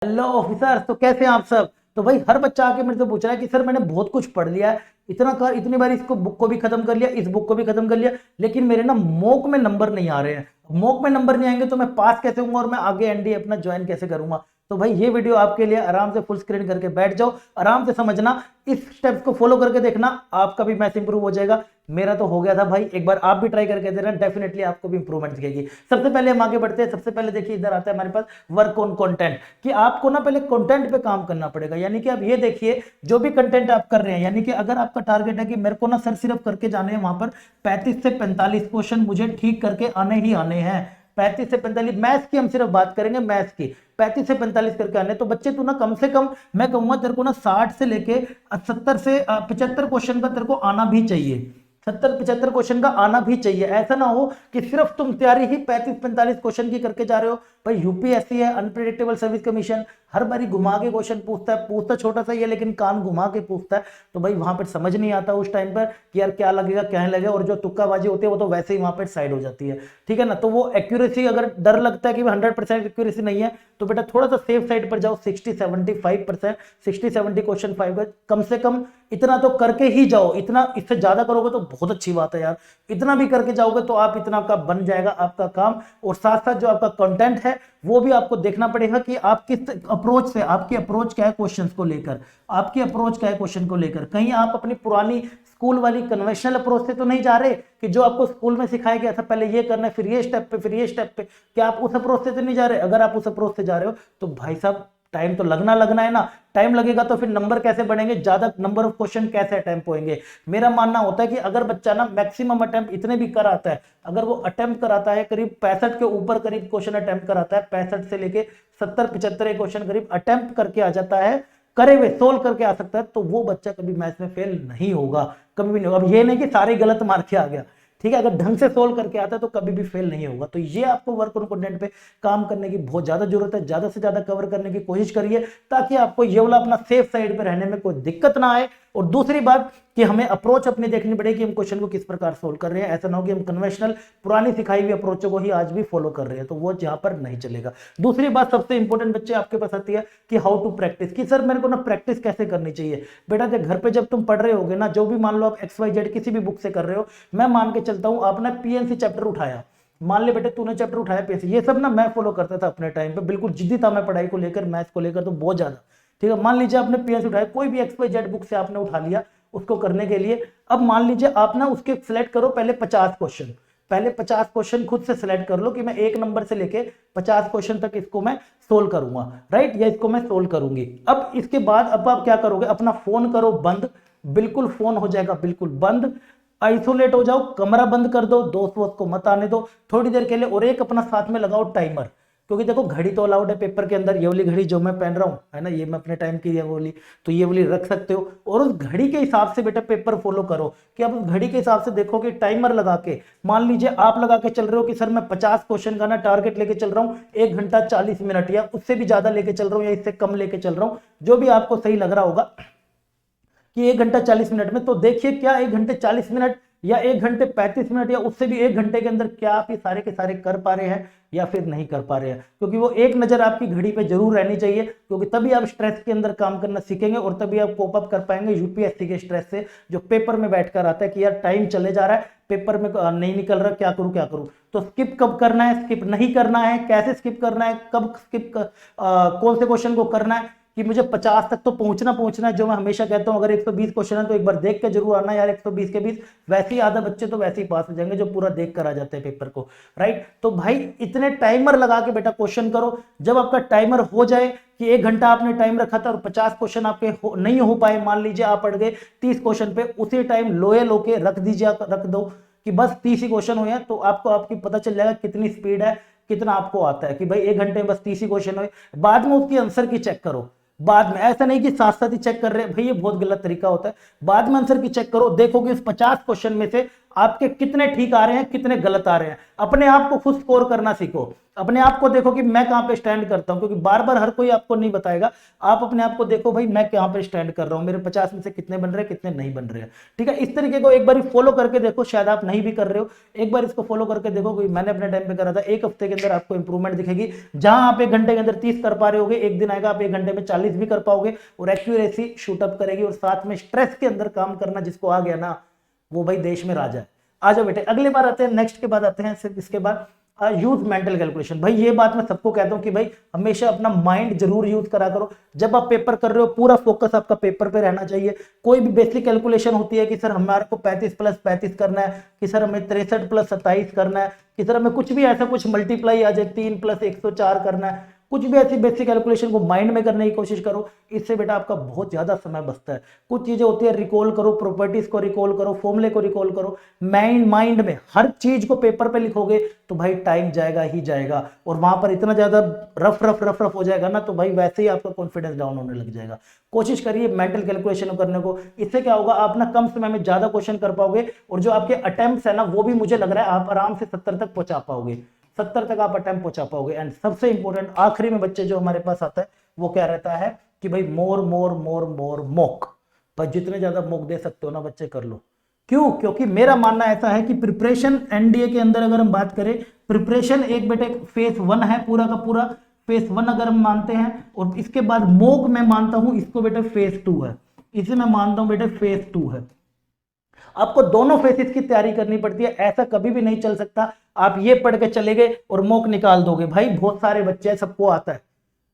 Hello officer, तो कैसे हैं आप सब। तो भाई हर बच्चा आके मेरे से पूछ रहा है कि सर मैंने बहुत कुछ पढ़ लिया है, इतनी बार इसको बुक को भी खत्म कर लिया, इस बुक को भी खत्म कर लिया, लेकिन मेरे ना मॉक में नंबर नहीं आ रहे हैं। मॉक में नंबर नहीं आएंगे तो मैं पास कैसे होऊंगा और मैं आगे एनडी अपना ज्वाइन कैसे करूंगा। तो भाई ये वीडियो आपके लिए, आराम से फुल स्क्रीन करके बैठ जाओ, आराम से समझना, इस स्टेप्स को फॉलो करके देखना, आपका भी मैथ इंप्रूव हो जाएगा। मेरा तो हो गया था भाई, एक बार आप भी ट्राई करके देना, डेफिनेटली आपको भी इंप्रूवमेंट दिखेगी। सबसे पहले हम आगे बढ़ते हैं। सबसे पहले देखिए इधर आता है हमारे पास वर्क ऑन कंटेंट, कि आपको ना पहले कंटेंट पे काम करना पड़ेगा। यानी कि आप ये देखिए जो भी कंटेंट आप कर रहे हैं, यानी कि अगर आपका टारगेट है कि मेरे को ना सर सिर्फ करके जाने हैं वहां पर 35 से 45 क्वेश्चन मुझे ठीक करके आने ही आने हैं, 35 से 45 मैथ्स की हम सिर्फ बात करेंगे, मैथ्स की 35 से 45 करके आने, तो बच्चे तू ना कम से कम मैं कहूंगा तेरे को ना 60 से लेके 70 से 75 क्वेश्चन का तेरे को आना भी चाहिए। 70-75 क्वेश्चन का आना भी चाहिए। ऐसा ना हो कि सिर्फ तुम तैयारी ही 35-45 क्वेश्चन की करके जा रहे हो। भाई यूपीएससी है, अनप्रेडिक्टेबल सर्विस कमीशन, हर बारी घुमा के क्वेश्चन पूछता है, पूछता छोटा सा ही है लेकिन कान घुमा के पूछता है। तो भाई वहां पर समझ नहीं आता उस टाइम पर कि यार क्या लगेगा क्या नहीं लगेगा, और जो तुक्काबाजी होती है वो तो वैसे ही वहां पर साइड हो जाती है। ठीक है ना। तो वो एक्यूरेसी, अगर डर लगता है कि 100% एक्यूरेसी नहीं है तो बेटा थोड़ा सा सेफ साइड पर जाओ, 60-75%, 60-70 क्वेश्चन 5 कम से कम इतना तो करके ही जाओ। इतना, इससे ज्यादा करोगे तो बहुत अच्छी बात है यार, इतना भी करके जाओगे तो आप इतना का बन जाएगा आपका काम। और साथ साथ जो आपका कंटेंट है वो भी आपको देखना पड़ेगा कि आप किस अप्रोच से, आपकी अप्रोच क्या है क्वेश्चंस को लेकर, आपकी अप्रोच क्या है क्वेश्चन को लेकर। कहीं आप अपनी पुरानी स्कूल वाली कन्वेंशनल अप्रोच से तो नहीं जा रहे कि जो आपको स्कूल में सिखाया गया था पहले ये करना है फिर ये स्टेप पे फिर ये स्टेप पे, क्या आप उस अप्रोच से तो नहीं जा रहे। अगर आप उस अप्रोच से जा रहे हो तो भाई साहब टाइम तो लगना है ना। टाइम लगेगा तो फिर नंबर कैसे बढ़ेंगे, ज्यादा नंबर ऑफ क्वेश्चन कैसे अटेम्प्ट होंगे। मेरा मानना होता है कि अगर बच्चा ना मैक्सिमम अटेम्प्ट इतने भी कराता है, अगर वो अटेम्प्ट कराता है करीब 65 के ऊपर करीब क्वेश्चन अटेम्प्ट कराता है, 65 से लेके 70-75 क्वेश्चन करीब अटेम्प्ट करके आ जाता है, करे हुए सोल्व करके आ सकता है, तो वो बच्चा कभी मैथ्स में फेल नहीं होगा, कभी भी नहीं होगा। अब ये नहीं कि सारे गलत मार के आ गया, ठीक है, अगर ढंग से सोल्व करके आता है तो कभी भी फेल नहीं होगा। तो ये आपको वर्क ऑन कंटेंट पे काम करने की बहुत ज्यादा जरूरत है, ज्यादा से ज्यादा कवर करने की कोशिश करिए ताकि आपको ये वाला अपना सेफ साइड पे रहने में कोई दिक्कत ना आए। और दूसरी बात कि हमें अप्रोच अपनी देखनी पड़ेगी कि हम क्वेश्चन को किस प्रकार सोल्व कर रहे हैं। ऐसा ना हो कि हम कन्वेंशनल पुरानी सिखाई हुई अप्रोचों को ही आज भी फॉलो कर रहे हैं, तो वो यहाँ पर नहीं चलेगा। दूसरी बात सबसे इंपॉर्टेंट बच्चे आपके पास आती है कि हाउ टू प्रैक्टिस, कि सर मेरे को ना प्रैक्टिस कैसे करनी चाहिए। बेटा देख, घर पे जब तुम पढ़ रहे होगे ना, जो भी मान लो आप XYZ किसी भी बुक से कर रहे हो, मैं मान के चलता हूं आपने पीएनसी चैप्टर उठाया, मान ले बेटे तूने चैप्टर उठाया पीएनसी, ये सब ना मैं फॉलो करता था अपने टाइम पे, बिल्कुल जिद्दी था मैं पढ़ाई को लेकर, मैथ्स को लेकर तो बहुत ज्यादा। ठीक है, मान लीजिए आपने पीएनसी उठाया, कोई भी XYZ बुक से आपने उठा लिया उसको करने के लिए। अब मान लीजिए आप ना उसके सिलेक्ट करो पहले 50 क्वेश्चन, पहले 50 क्वेश्चन खुद से सिलेक्ट कर लो कि मैं 1 नंबर से लेके 50 क्वेश्चन तक इसको मैं सोल्व करूंगा, राइट, या इसको मैं सोल्व करूंगी। अब इसके बाद अब आप क्या करोगे, अपना फोन करो बंद, बिल्कुल फोन हो जाएगा बिल्कुल बंद, आइसोलेट हो जाओ, कमरा बंद कर दो, दोस्त वोस्त को मत आने दो थोड़ी देर के लिए, और एक अपना साथ में लगाओ टाइमर। क्योंकि देखो घड़ी तो अलाउड है पेपर के अंदर, ये वाली घड़ी जो मैं पहन रहा हूं है ना, ये मैं अपने टाइम की ये वाली, तो ये वाली रख सकते हो। और उस घड़ी के हिसाब से बेटा पेपर फॉलो करो कि आप उस घड़ी के हिसाब से देखो कि टाइमर लगा के, मान लीजिए आप लगा के चल रहे हो कि सर मैं 50 क्वेश्चन का ना टारगेट लेके चल रहा हूं 1 घंटा 40 मिनट, या उससे भी ज्यादा लेके चल रहा हूं या इससे कम लेके चल रहा हूं, जो भी आपको सही लग रहा होगा कि 1 घंटा 40 मिनट में, तो देखिए क्या 1 घंटे 40 मिनट या 1 घंटे 35 मिनट या उससे भी 1 घंटे के अंदर क्या आप ये सारे के सारे कर पा रहे हैं या फिर नहीं कर पा रहे हैं। क्योंकि वो एक नजर आपकी घड़ी पे जरूर रहनी चाहिए, क्योंकि तभी आप स्ट्रेस के अंदर काम करना सीखेंगे और तभी आप कोप अप कर पाएंगे यूपीएससी के स्ट्रेस से, जो पेपर में बैठकर आता है कि यार टाइम चले जा रहा है, पेपर में नहीं निकल रहा, क्या करूं क्या करूं। तो स्किप कब करना है, स्किप नहीं करना है, कैसे स्किप करना है, कब स्किप कौन से क्वेश्चन को करना है, कि मुझे 50 तक तो पहुंचना है, जो मैं हमेशा कहता हूं अगर 120 क्वेश्चन है तो एक बार देख के जरूर आना यार 120 के 20, वैसे ही आधा बच्चे तो वैसे ही पास हो जाएंगे जो पूरा देख कर आ जाते हैं पेपर को, राइट। तो भाई इतने टाइमर लगा के बेटा क्वेश्चन करो, जब आपका टाइमर हो जाए कि 1 घंटा आपने टाइम रखा था और 50 क्वेश्चन आपके नहीं हो पाए, मान लीजिए आप अड़ गए 30 क्वेश्चन पे, उसी टाइम लोए लो के रख दीजिए, रख दो कि बस 30 ही क्वेश्चन हुए हैं, तो आपको आपकी पता चल जाएगा कितनी स्पीड है, कितना आपको आता है कि भाई 1 घंटे में बस 30 ही क्वेश्चन हुए। बाद में उसकी आंसर की चेक करो, बाद में, ऐसा नहीं कि साथ साथ ही चेक कर रहे हैं, भाई ये बहुत गलत तरीका होता है। बाद में आंसर की चेक करो, देखो कि उस 50 क्वेश्चन में से आपके कितने ठीक आ रहे हैं, कितने गलत आ रहे हैं। अपने आप को खुद स्कोर करना सीखो, अपने आप को देखो कि मैं कहां पे स्टैंड करता हूं, क्योंकि बार बार हर कोई आपको नहीं बताएगा। आप अपने आप को देखो भाई मैं कहां पे स्टैंड कर रहा हूं, मेरे 50 में से कितने बन रहे हैं, कितने नहीं बन रहे हैं। ठीक है, इस तरीके को एक बार फॉलो करके देखो, शायद आप नहीं भी कर रहे हो, एक बार इसको फॉलो करके देखो। मैंने अपने टाइम पे करा था, एक हफ्ते के अंदर आपको इंप्रूवमेंट दिखेगी। जहां आप एक घंटे के अंदर 30 कर पा रहे होगे, एक दिन आएगा आप एक घंटे में 40 भी कर पाओगे, और एक्यूरेसी शूटअप करेगी, और साथ में स्ट्रेस के अंदर काम करना जिसको आ गया ना, वो भाई देश में राजा है। आ जाओ बेटे, अगले बार आते हैं, नेक्स्ट के बाद आते हैं सिर्फ इसके बाद यूज मेंटल कैलकुलेशन। भाई ये बात मैं सबको कहता हूं कि भाई हमेशा अपना माइंड जरूर यूज करा करो। जब आप पेपर कर रहे हो पूरा फोकस आपका पेपर पे रहना चाहिए। कोई भी बेसिक कैलकुलेशन होती है कि सर हमारे को 35 प्लस 35 करना है, कि सर हमें 63 प्लस 27 करना है, कि सर हमें कुछ भी ऐसा कुछ मल्टीप्लाई आ जाए 3 प्लस 104 करना है, कुछ भी ऐसी बेसिक कैलकुलेशन को माइंड में करने की कोशिश करो। इससे बेटा आपका बहुत ज्यादा समय बचता है। कुछ चीजें होती है रिकॉल करो, प्रॉपर्टीज को रिकॉल करो, फॉर्मूले को रिकॉल करो। माइंड में हर चीज को पेपर पे लिखोगे तो भाई टाइम जाएगा ही जाएगा, और वहां पर इतना ज्यादा रफ हो जाएगा ना, तो भाई वैसे ही आपका कॉन्फिडेंस डाउन होने लग जाएगा। कोशिश करिए मेंटल कैलकुलेशन करने को। इससे क्या होगा, आप ना कम समय में ज्यादा क्वेश्चन कर पाओगे, और जो आपके अटेम्प्ट्स है ना, वो भी मुझे लग रहा है आप आराम से 70 तक पहुंचा पाओगे। 70 तक आप अटेम्प्ट पहुंचा पाओगे। एंड सबसे इंपॉर्टेंट आखिरी में बच्चे जो हमारे पास आता है वो क्या रहता है कि भाई मोर मोर मोर मोर मॉक। भाई जितने ज्यादा मॉक दे सकते हो ना बच्चे कर लो। क्यों? क्योंकि मेरा मानना ऐसा है कि प्रिपरेशन एनडीए के अंदर अगर हम बात करें, प्रिपरेशन एक बेटे फेज 1 है पूरा का पूरा। फेज 1 अगर हम मानते हैं, और इसके बाद मॉक मैं मानता हूं इसको बेटे फेज 2 है। इसे मैं मानता हूं बेटे फेज 2 है। आपको दोनों फेसेस की तैयारी करनी पड़ती है। ऐसा कभी भी नहीं चल सकता आप ये पढ़ के चले गए और मॉक निकाल दोगे। भाई बहुत सारे बच्चे हैं, सबको आता है।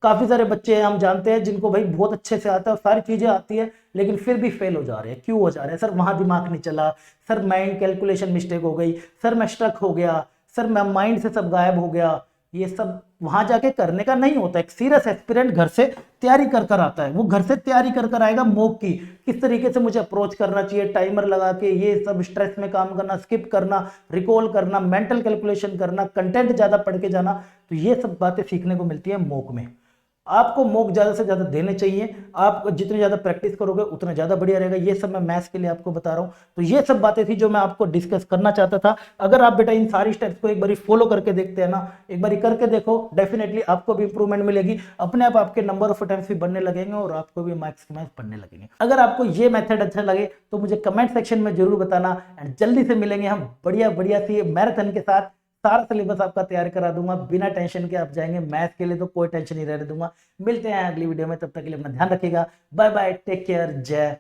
काफी सारे बच्चे हैं हम जानते हैं जिनको भाई बहुत अच्छे से आता है, सारी चीजें आती है, लेकिन फिर भी फेल हो जा रहे हैं। क्यों हो जा रहे हैं? सर वहां दिमाग नहीं चला, सर माइंड कैलकुलेशन मिस्टेक हो गई, सर मैं स्ट्रक हो गया, सर मैं माइंड से सब गायब हो गया। ये सब वहां जाके करने का नहीं होता। एक सीरियस एस्पिरेंट घर से तैयारी कर कर आता है, वो घर से तैयारी कर कर आएगा मॉक की, किस तरीके से मुझे अप्रोच करना चाहिए, टाइमर लगा के, ये सब स्ट्रेस में काम करना, स्किप करना, रिकॉल करना, मेंटल कैलकुलेशन करना, कंटेंट ज्यादा पढ़ के जाना। तो ये सब बातें सीखने को मिलती है मॉक में। आपको मॉक ज्यादा से ज्यादा देने चाहिए। आप जितनी ज्यादा प्रैक्टिस करोगे उतना ज्यादा बढ़िया रहेगा। ये सब मैं मैथ्स के लिए आपको बता रहा हूं। तो ये सब बातें थी जो मैं आपको डिस्कस करना चाहता था। अगर आप बेटा इन सारी स्टेप्स को एक बार फॉलो करके देखते हैं ना, एक बार करके देखो, डेफिनेटली आपको भी इंप्रूवमेंट मिलेगी। अपने आप आपके नंबर ऑफ अटेम्प्ट्स भी बढ़ने लगेंगे और आपको भी मैथ्स के मैथ्स बढ़ने लगेंगे। अगर आपको ये मेथड अच्छा लगे तो मुझे कमेंट सेक्शन में जरूर बताना। एंड जल्दी से मिलेंगे हम बढ़िया बढ़िया सी मैराथन के साथ। सारा सिलेबस आपका तैयार करा दूंगा, बिना टेंशन के आप जाएंगे। मैथ के लिए तो कोई टेंशन नहीं रहने दूंगा। मिलते हैं अगली वीडियो में, तब तक के लिए अपना ध्यान रखिएगा। बाय बाय, टेक केयर, जय